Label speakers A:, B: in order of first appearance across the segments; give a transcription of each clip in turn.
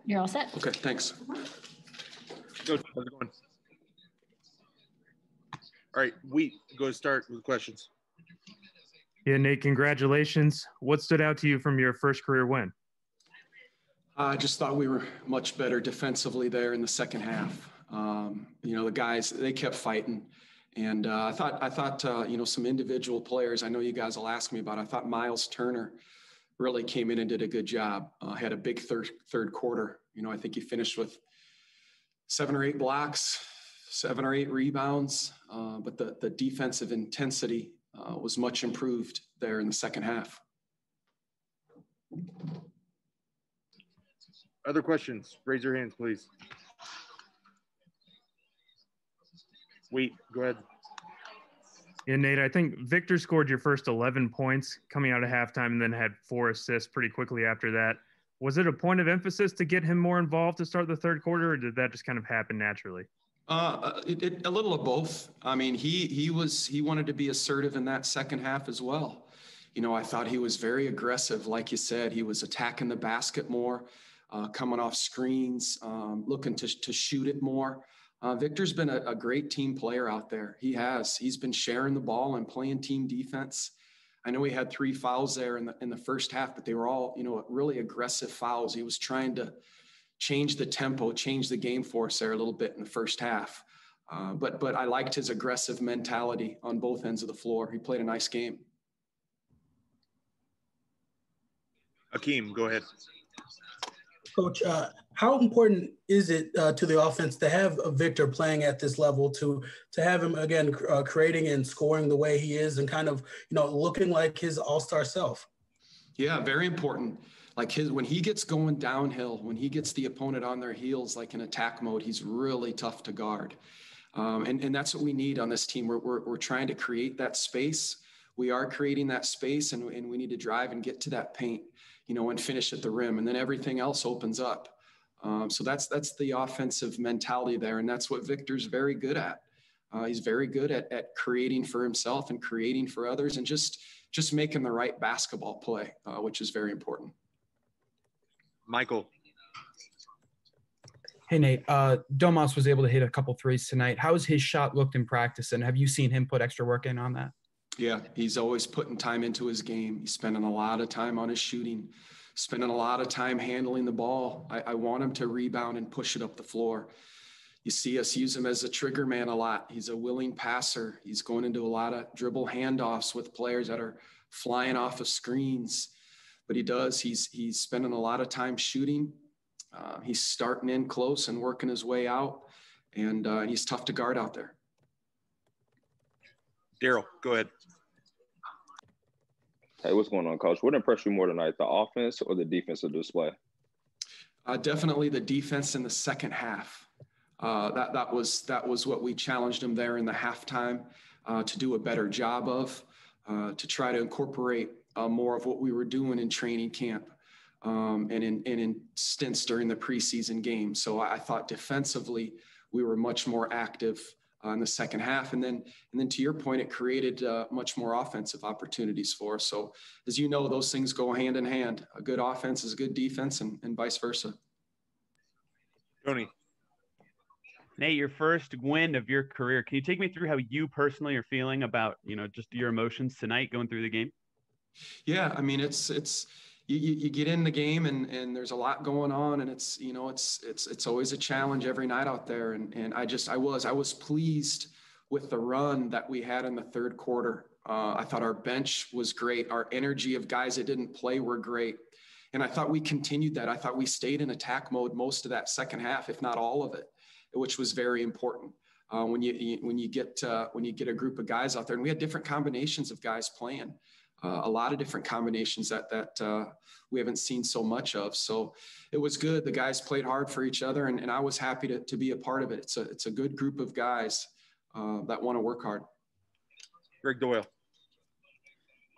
A: You're all set.
B: Okay, thanks.
C: How's it going? All right, go start with questions.
D: Yeah, Nate, congratulations. What stood out to you from your first career win?
B: I just thought we were much better defensively there in the second half. The guys, they kept fighting. And I thought some individual players, I know you guys will ask me about, I thought Miles Turner really came in and did a good job. Had a big third quarter. I think he finished with 7 or 8 blocks, 7 or 8 rebounds. But the defensive intensity was much improved there in the second half.
C: Other questions? Raise your hands, please. Go ahead.
D: Yeah, Nate, I think Victor scored your first 11 points coming out of halftime and then had 4 assists pretty quickly after that. Was it a point of emphasis to get him more involved to start the third quarter, or did that just kind of happen naturally?
B: A little of both. I mean, he wanted to be assertive in that second half as well. I thought he was very aggressive. Like you said, he was attacking the basket more, coming off screens, looking to shoot it more. Victor's been a great team player out there. He's been sharing the ball and playing team defense. I know he had 3 fouls there in the first half, but they were all, really aggressive fouls. He was trying to change the tempo, change the game for us there a little bit in the first half. But I liked his aggressive mentality on both ends of the floor. He played a nice game.
E: Hakeem, go ahead.
F: Coach, how important is it to the offense to have Victor playing at this level, to have him, again, creating and scoring the way he is and kind of, looking like his all-star self? Yeah, very important. When he gets going downhill, when he gets the opponent on their heels, like in attack mode, he's really tough to guard. And that's what we need on this team. We're trying to create that space. We are creating that space, and we need to drive and get to that paint, and finish at the rim, and then everything else opens up. So that's the offensive mentality there, and that's what Victor's very good at. He's very good at creating for himself and creating for others, and just making the right basketball play, which is very important.
E: Michael.
G: Hey, Nate. Domas was able to hit a couple threes tonight. How has his shot looked in practice, and have you seen him put extra work in on that?
B: Yeah, he's always putting time into his game. He's spending a lot of time on his shooting, spending a lot of time handling the ball. I want him to rebound and push it up the floor. You see us use him as a trigger man a lot. He's a willing passer. He's going into a lot of dribble handoffs with players that are flying off of screens. But he's spending a lot of time shooting. He's starting in close and working his way out. And he's tough to guard out there.
E: Daryl, go ahead.
H: Hey, what's going on, Coach? What impressed you more tonight, the offense or the defensive display?
B: Definitely the defense in the second half. That was what we challenged them there in the halftime to do a better job of, to try to incorporate more of what we were doing in training camp and in stints during the preseason game. So I thought defensively we were much more active in the second half. And then to your point, it created much more offensive opportunities for us. So as you know, those things go hand in hand. A good offense is a good defense and vice versa.
E: Tony.
I: Nate, your first win of your career. Can you take me through how you personally are feeling about, just your emotions tonight going through the game? Yeah, I mean, it's you get in the game and there's a lot going on, and it's always a challenge every night out there. And I was pleased with the run that we had in the third quarter. I thought our bench was great. Our energy of guys that didn't play were great. And I thought we continued that. I thought we stayed in attack mode most of that second half, if not all of it, which was very important. When you get a group of guys out there, and we had different combinations of guys playing. A lot of different combinations that we haven't seen so much of. So it was good. The guys played hard for each other, and I was happy to be a part of it. It's a good group of guys that want to work hard.
E: Greg Doyle.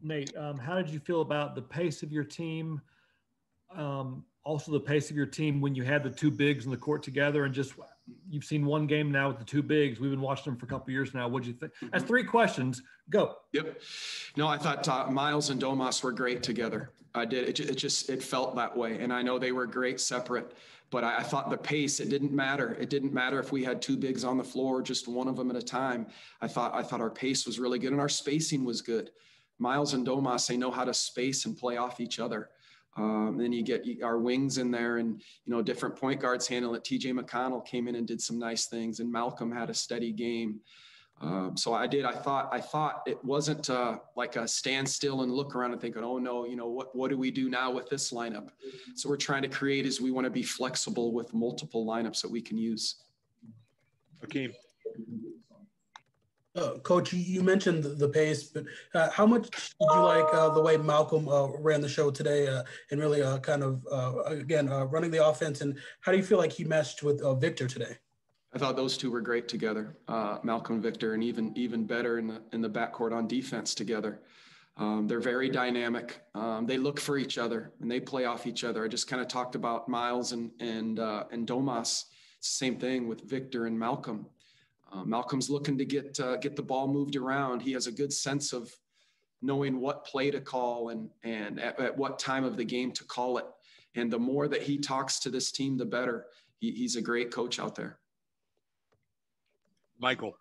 J: Nate, how did you feel about the pace of your team
A: Also the pace of your team when you had the two bigs in the court together, and just you've seen one game now with the two bigs. We've been watching them for a couple of years now. What'd you think? That's 3 questions. Go.
B: Yep. No, I thought Miles and Domas were great together. I did. It felt that way. And I know they were great separate, but I thought the pace, it didn't matter. It didn't matter if we had two bigs on the floor, just one of them at a time. I thought our pace was really good and our spacing was good. Miles and Domas, they know how to space and play off each other. Then you get our wings in there, and different point guards handle it. TJ McConnell came in and did some nice things, and Malcolm had a steady game. So I thought it wasn't like a standstill and look around and thinking, oh no, what do we do now with this lineup? So we're trying to create is we want to be flexible with multiple lineups that we can use.
E: Hakeem.
F: Coach, you mentioned the pace, but how much did you like the way Malcolm ran the show today and really running the offense? And how do you feel like he meshed with Victor today?
B: I thought those two were great together, Malcolm and Victor, and even better in the backcourt on defense together. They're very dynamic. They look for each other and they play off each other. I just kind of talked about Miles and Domas. It's the same thing with Victor and Malcolm. Malcolm's looking to get the ball moved around. He has a good sense of knowing what play to call and at what time of the game to call it. And the more that he talks to this team, the better. He's a great coach out there.
E: Michael.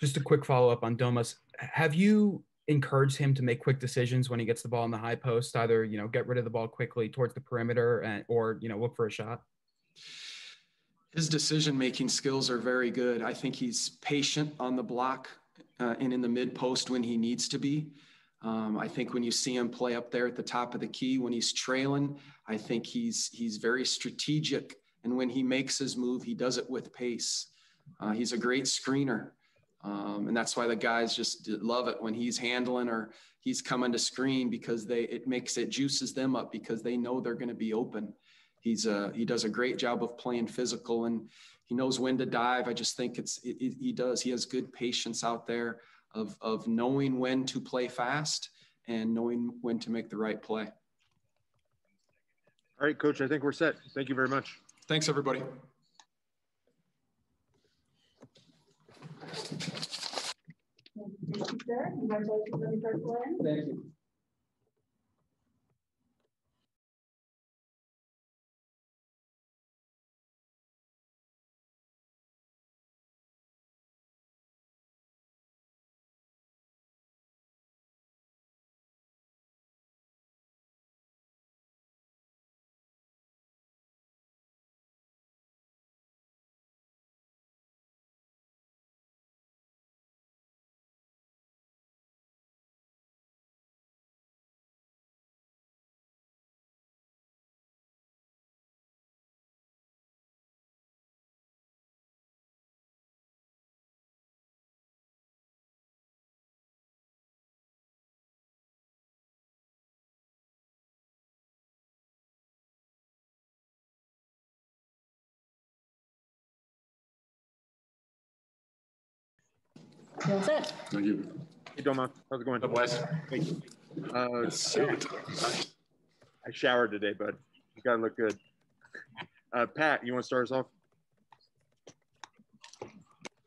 G: Just a quick follow-up on Domas. Have you encouraged him to make quick decisions when he gets the ball in the high post, either, get rid of the ball quickly towards the perimeter or look for a shot?
B: His decision-making skills are very good. I think he's patient on the block and in the mid-post when he needs to be. I think when you see him play up there at the top of the key, when he's trailing, I think he's very strategic. And when he makes his move, he does it with pace. He's a great screener. And that's why the guys just love it when he's handling or he's coming to screen, because it juices them up because they know they're going to be open. He does a great job of playing physical, and he knows when to dive. I just think he has good patience out there of knowing when to play fast and knowing when to make the right play.
E: All right, Coach, I think we're set. Thank you very much.
B: Thanks, everybody.
J: Thank you, sir. Congratulations on your first win.
B: Thank you.
J: That's it.
B: Thank you.
E: Hey, Doma. How's it going?
B: Wes.
E: Thank you. I showered today, bud. You got to look good. Pat, you want to start us off?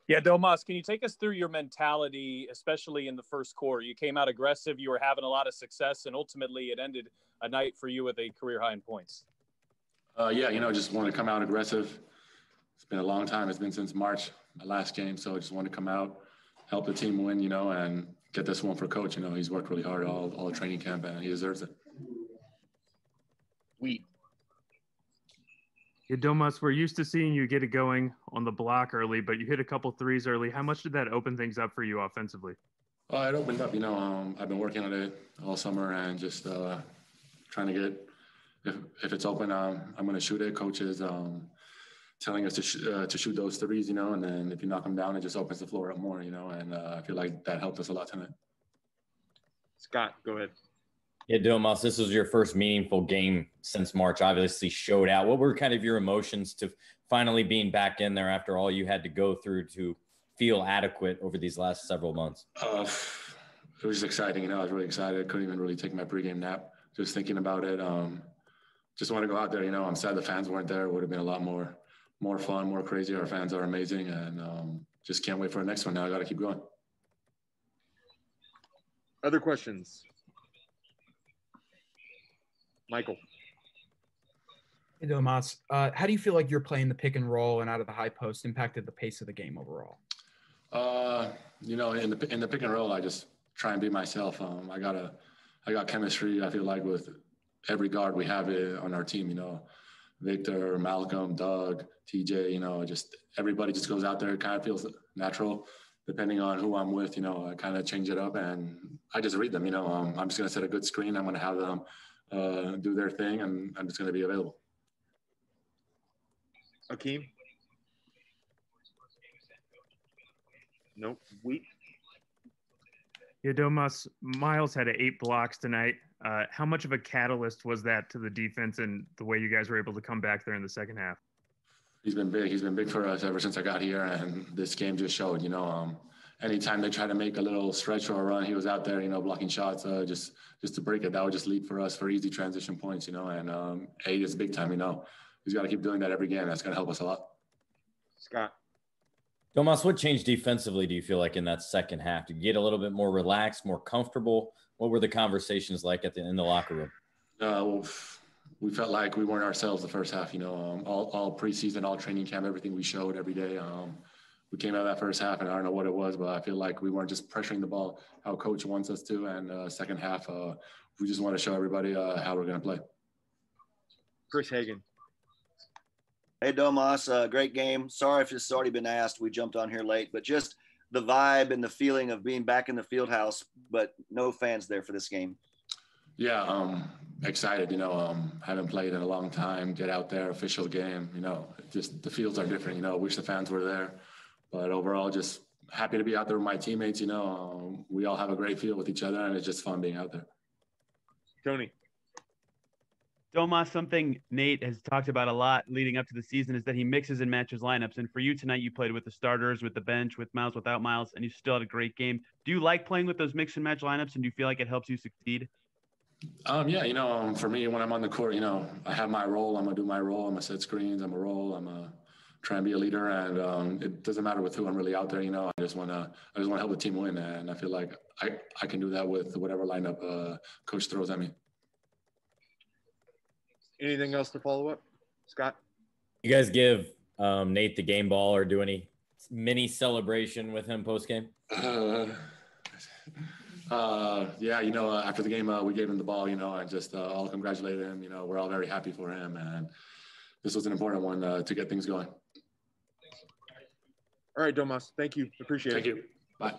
K: Yeah, Domas, can you take us through your mentality, especially in the first quarter? You came out aggressive, you were having a lot of success, and ultimately it ended a night for you with a career high in points.
L: Just want to come out aggressive. It's been a long time. It's been since March, my last game. So I just want to come out, help the team win, and get this one for Coach. He's worked really hard all the training camp, and he deserves it.
D: Yeah, Domas, we're used to seeing you get it going on the block early, but you hit a couple threes early. How much did that open things up for you offensively?
L: It opened up, I've been working on it all summer and just trying to get, if it's open, I'm going to shoot it. Coach is telling us to shoot those threes, and then if you knock them down, it just opens the floor up more, and I feel like that helped us a lot tonight.
E: Scott, go ahead.
M: Yeah, Domas, this was your first meaningful game since March, obviously showed out. What were kind of your emotions to finally being back in there after all you had to go through to feel adequate over these last several months?
L: It was exciting. I was really excited. I couldn't even really take my pregame nap. just thinking about it. Just want to go out there. I'm sad the fans weren't there. It would have been a lot more fun, more crazy. Our fans are amazing, and just can't wait for the next one. Now I got to keep going.
C: Other questions? Michael.
G: Hey, Domas. How do you feel like you're playing the pick and roll and out of the high post impacted the pace of the game overall?
L: In the pick and roll, I just try and be myself. I got chemistry. I feel like with every guard we have on our team. Victor, Malcolm, Doug, TJ. Just everybody just goes out there. It kind of feels natural, depending on who I'm with. I kind of change it up, and I just read them. I'm just gonna set a good screen. I'm gonna have them do their thing, and I'm just gonna be available.
C: Akeem? Nope. Wheat?
D: Yeah, Domas, Miles had 8 blocks tonight. How much of a catalyst was that to the defense and the way you guys were able to come back there in the second half?
L: He's been big. He's been big for us ever since I got here, and this game just showed. Anytime they try to make a little stretch or a run, he was out there, blocking shots, just to break it. That would just lead for us for easy transition points, and 8 is big time. He's got to keep doing that every game. That's going to help us a lot.
C: Scott.
M: Domas, what changed defensively, do you feel like, in that second half? Did you get a little bit more relaxed, more comfortable? What were the conversations like in the locker room?
L: We felt like we weren't ourselves the first half. All preseason, all training camp, everything we showed every day. We came out of that first half, and I don't know what it was, but I feel like we weren't just pressuring the ball how coach wants us to. And second half, we just want to show everybody how we're going to play.
C: Chris Hagan.
N: Hey, Domas, great game. Sorry if this has already been asked. We jumped on here late, but just the vibe and the feeling of being back in the field house, but no fans there for this game.
L: Yeah, excited. Haven't played in a long time. Get out there, official game. Just the fields are different. Wish the fans were there, but overall, just happy to be out there with my teammates. We all have a great feel with each other, and it's just fun being out there.
C: Tony.
I: Domas, something Nate has talked about a lot leading up to the season is that he mixes and matches lineups. And for you tonight, you played with the starters, with the bench, with Miles, without Miles, and you still had a great game. Do you like playing with those mix and match lineups, and do you feel like it helps you succeed?
L: Yeah, for me, when I'm on the court, I have my role. I'm going to do my role. I'm going to set screens. I'm a role. I'm going to try and be a leader. And it doesn't matter with who I'm really out there. I just want to help the team win. And I feel like I can do that with whatever lineup coach throws at me.
C: Anything else to follow up? Scott?
M: You guys give Nate the game ball or do any mini celebration with him post-game?
L: After the game, we gave him the ball, and just all congratulated him. We're all very happy for him, and this was an important one to get things going.
C: All right, Domas. Thank you. Appreciate it.
L: Thank you. Bye.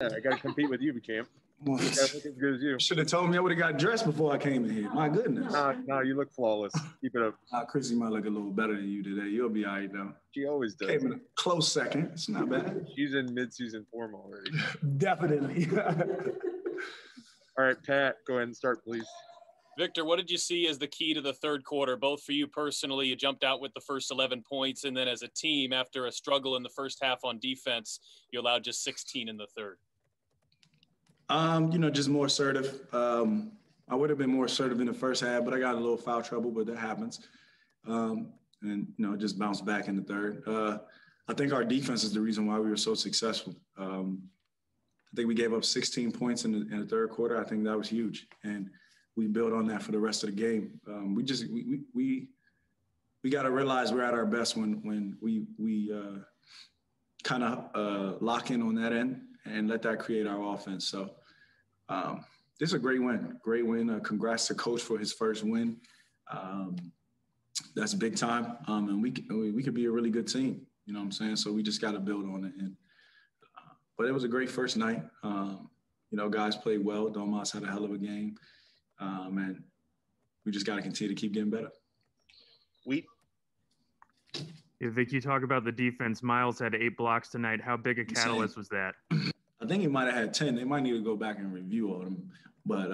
E: Yeah, I got to compete with you, champ.
O: Well,
E: I gotta look as good as you.
O: should have told me. I would have got dressed before I came in here. My goodness.
E: No, you look flawless. Keep it up.
O: Chrissy might look a little better than you today. You'll be all right, though.
E: She always does.
O: Came in a close second. It's not bad.
E: She's in mid-season form already.
O: Definitely.
E: All right, Pat, go ahead and start, please.
K: Victor, what did you see as the key to the third quarter, both for you personally? You jumped out with the first 11 points, and then as a team, after a struggle in the first half on defense, you allowed just 16 in the third.
O: Just more assertive. I would have been more assertive in the first half, but I got a little foul trouble, but that happens. Just bounced back in the third. I think our defense is the reason why we were so successful. I think we gave up 16 points in the third quarter. I think that was huge. And we built on that for the rest of the game. We got to realize we're at our best when we kind of lock in on that end and let that create our offense. So this is a great win. Great win. Congrats to Coach for his first win. That's big time. And we could be a really good team. You know what I'm saying? So we just got to build on it. But it was a great first night. Guys played well. Domas had a hell of a game. And we just got to continue to keep getting better.
D: Yeah, Vic, you talk about the defense. Miles had 8 blocks tonight. How big a catalyst was that?
O: I think he might have had 10. They might need to go back and review all of them. But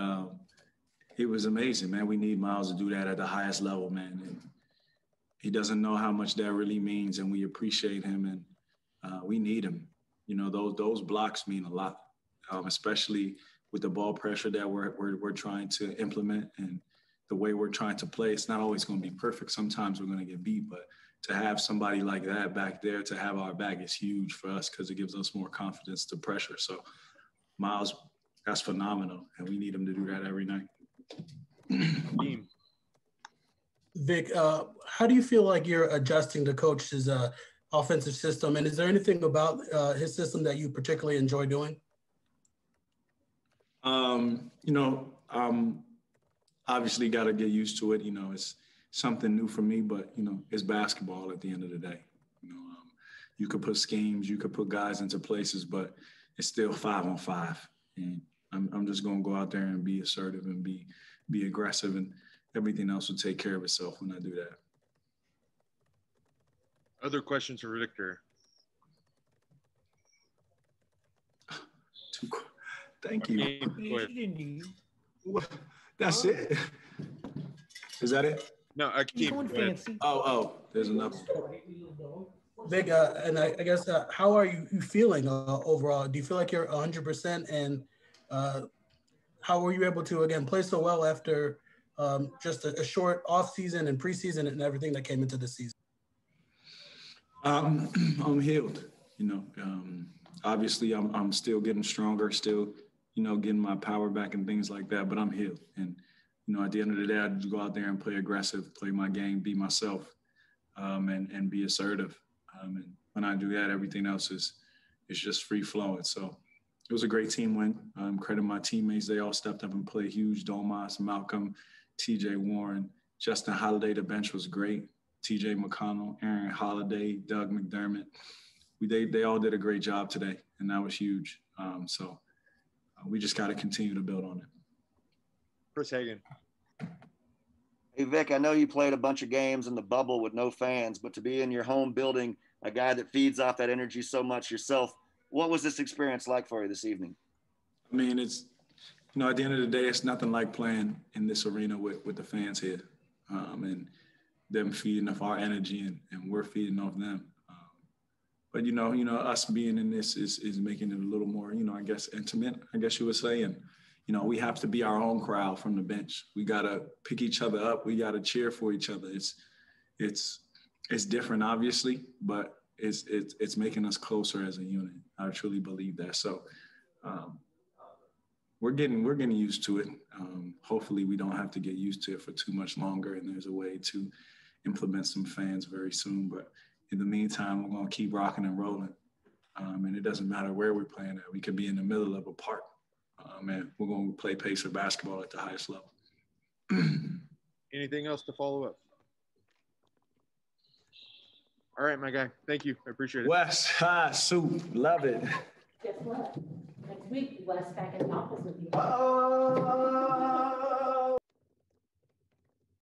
O: it was amazing, man. We need Miles to do that at the highest level, man. And he doesn't know how much that really means, and we appreciate him, and we need him. Those blocks mean a lot, especially with the ball pressure that we're trying to implement and the way we're trying to play. It's not always going to be perfect. Sometimes we're going to get beat, but to have somebody like that back there to have our back is huge for us because it gives us more confidence to pressure. So Miles, that's phenomenal, and we need him to do that every night.
F: Vic, how do you feel like you're adjusting to Coach's offensive system, and is there anything about his system that you particularly enjoy doing?
O: Obviously got to get used to it. It's something new for me, but it's basketball at the end of the day. You could put schemes, you could put guys into places, but it's still 5-on-5. And I'm just going to go out there and be assertive and be aggressive, and everything else will take care of itself when I do that.
E: Other questions for Victor?
O: Thank you. That's it. Is that it?
E: No, I keep going
O: fancy. Oh, there's another.
F: Vic, and I guess how are you feeling overall? Do you feel like you're 100%? And how were you able to again play so well after just a short off season and preseason and everything that came into the season?
O: I'm healed. Obviously I'm still getting stronger, still getting my power back and things like that, but I'm healed. And at the end of the day, I just go out there and play aggressive, play my game, be myself, and be assertive. And when I do that, everything else is just free flowing. So it was a great team win. Credit my teammates. They all stepped up and played huge. Domas, Malcolm, TJ Warren, Justin Holiday. The bench was great. TJ McConnell, Aaron Holiday, Doug McDermott. They all did a great job today, and that was huge. So we just got to continue to build on it.
E: Chris Hagan.
N: Hey, Vic, I know you played a bunch of games in the bubble with no fans, but to be in your home building, a guy that feeds off that energy so much yourself, what was this experience like for you this evening?
O: I mean, it's, at the end of the day, it's nothing like playing in this arena with the fans here, and them feeding off our energy and we're feeding off them. But, us being in this is making it a little more, I guess, intimate, I guess you would say. And, we have to be our own crowd from the bench. We got to pick each other up. We got to cheer for each other. It's different, obviously, but it's making us closer as a unit. I truly believe that. So we're getting used to it. Hopefully we don't have to get used to it for too much longer, and there's a way to implement some fans very soon. But in the meantime, we're going to keep rocking and rolling. And it doesn't matter where we're playing at. We could be in the middle of a park. And we're going to play Pacer basketball at the highest level.
E: Anything else to follow up? All right, my guy. Thank you. I appreciate it.
O: West High Soup. Love it.
J: Guess what? next week. Wes back in the office with you.